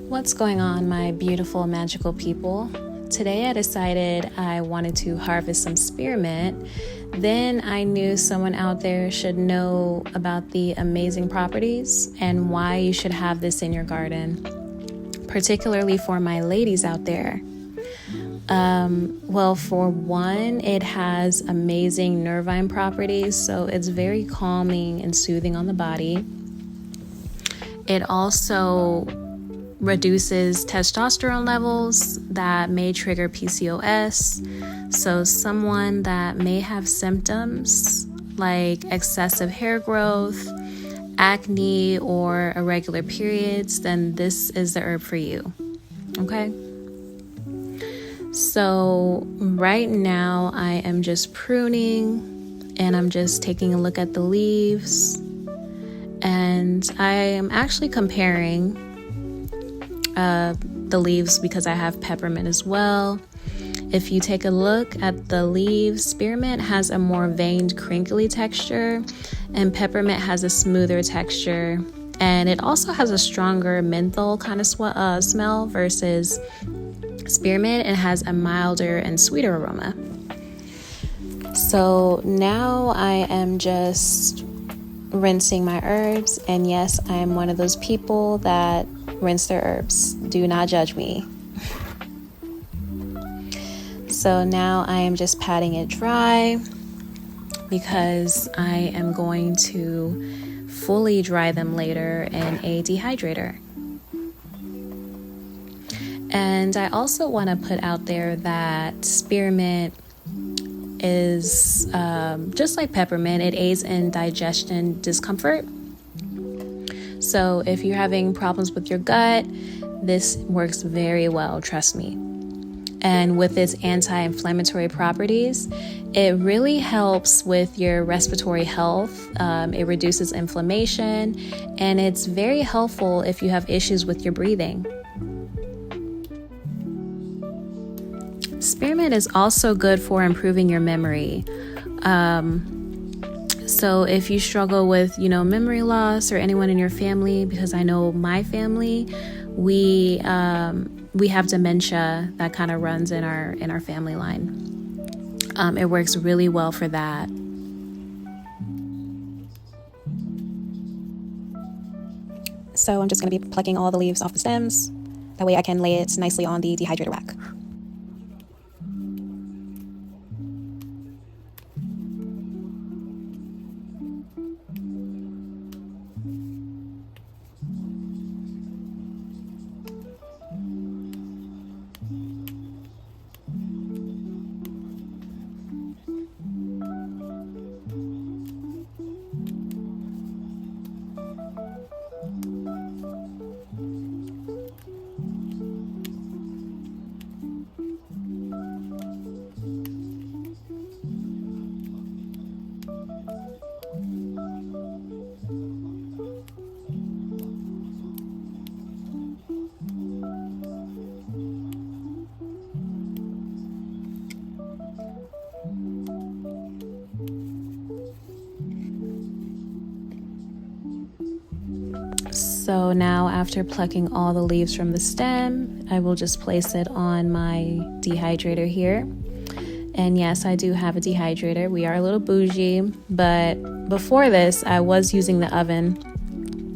What's going on, my beautiful, magical people? Today I decided I wanted to harvest some spearmint. Then I knew someone out there should know about the amazing properties and why you should have this in your garden, particularly for my ladies out there. Well, for one, it has amazing nervine properties, so it's very calming and soothing on the body. It also reduces testosterone levels that may trigger PCOS. So someone that may have symptoms like excessive hair growth, acne, or irregular periods, then this is the herb for you. Okay? So right now I am just pruning and I'm just taking a look at the leaves, and I am actually comparing the leaves because I have peppermint as well. If you take a look at the leaves, spearmint has a more veined, crinkly texture, and peppermint has a smoother texture, and it also has a stronger menthol kind of smell versus spearmint. It has a milder and sweeter aroma. So now I am just rinsing my herbs, and yes, I am one of those people that rinse their herbs. Do not judge me. So now I am just patting it dry because I am going to fully dry them later in a dehydrator. And I also want to put out there that spearmint is just like peppermint. It aids in digestion discomfort. So if you're having problems with your gut, this works very well, trust me. And with its anti-inflammatory properties, it really helps with your respiratory health. It reduces inflammation, and it's very helpful if you have issues with your breathing. Spearmint is also good for improving your memory. So if you struggle with, memory loss, or anyone in your family, because I know my family, we have dementia that kind of runs in our family line. It works really well for that. So I'm just going to be plucking all the leaves off the stems. That way I can lay it nicely on the dehydrator rack. So now, after plucking all the leaves from the stem, I will just place it on my dehydrator here. And yes, I do have a dehydrator. We are a little bougie, but before this, I was using the oven,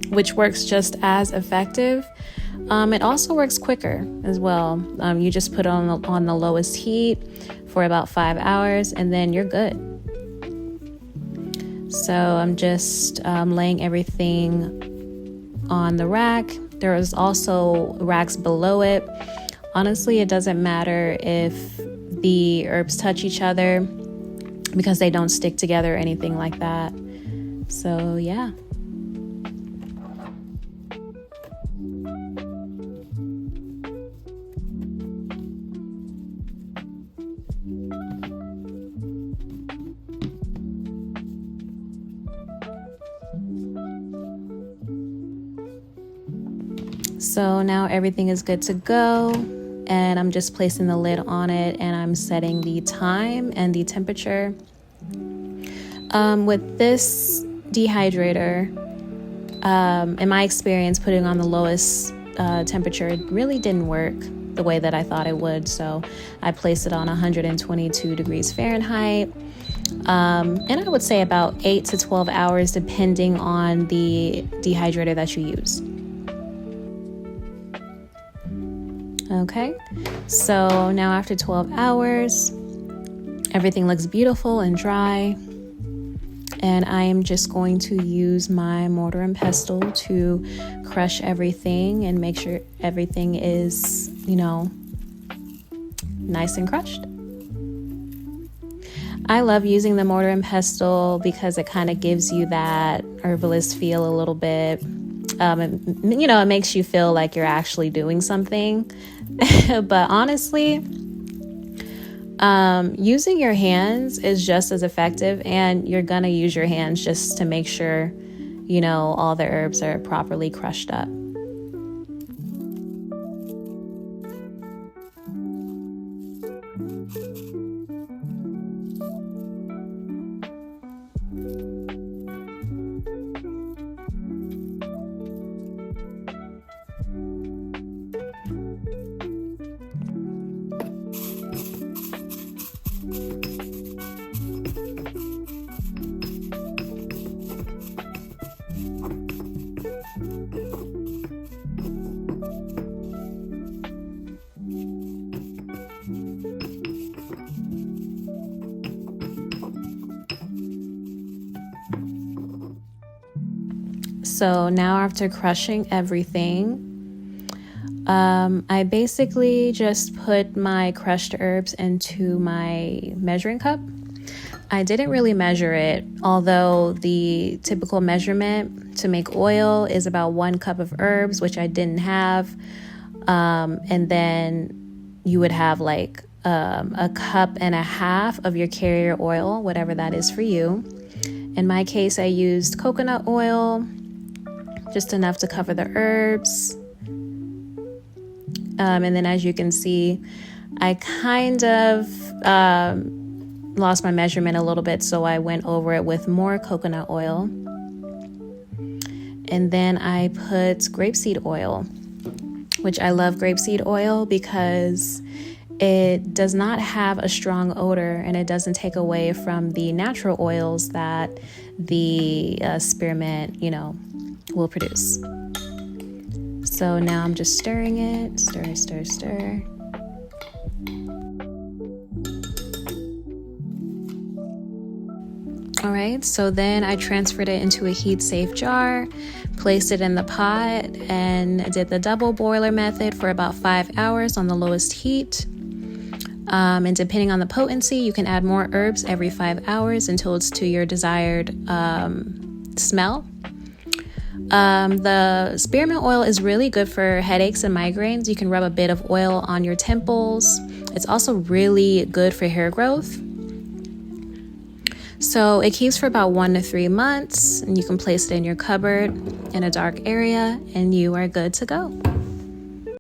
which works just as effective. It also works quicker as well. You just put it on the lowest heat for about 5 hours, and then you're good. So I'm just laying everything on the rack. There is also racks below it. Honestly, it doesn't matter if the herbs touch each other because they don't stick together or anything like that. So yeah. So now everything is good to go, and I'm just placing the lid on it, and I'm setting the time and the temperature. With this dehydrator, in my experience, putting on the lowest temperature, it really didn't work the way that I thought it would. So I placed it on 122 degrees Fahrenheit. And I would say about 8 to 12 hours, depending on the dehydrator that you use. Okay, so now after 12 hours, everything looks beautiful and dry. And I am just going to use my mortar and pestle to crush everything and make sure everything is, nice and crushed. I love using the mortar and pestle because it kind of gives you that herbalist feel a little bit. It makes you feel like you're actually doing something. But honestly, using your hands is just as effective, and you're gonna use your hands just to make sure, all the herbs are properly crushed up. So now after crushing everything, I basically just put my crushed herbs into my measuring cup. I didn't really measure it, although the typical measurement to make oil is about 1 cup of herbs, which I didn't have. And then you would have like a cup and a half of your carrier oil, whatever that is for you. In my case, I used coconut oil, just enough to cover the herbs. And then as you can see, I kind of lost my measurement a little bit, so I went over it with more coconut oil. And then I put grapeseed oil, which I love grapeseed oil because it does not have a strong odor, and it doesn't take away from the natural oils that the spearmint, will produce. So now I'm just stirring it, stir. All right, so then I transferred it into a heat-safe jar, placed it in the pot, and did the double boiler method for about 5 hours on the lowest heat. And depending on the potency, you can add more herbs every 5 hours until it's to your desired smell. The spearmint oil is really good for headaches and migraines. You can rub a bit of oil on your temples. It's also really good for hair growth. So it keeps for about 1 to 3 months, and you can place it in your cupboard in a dark area, and you are good to go.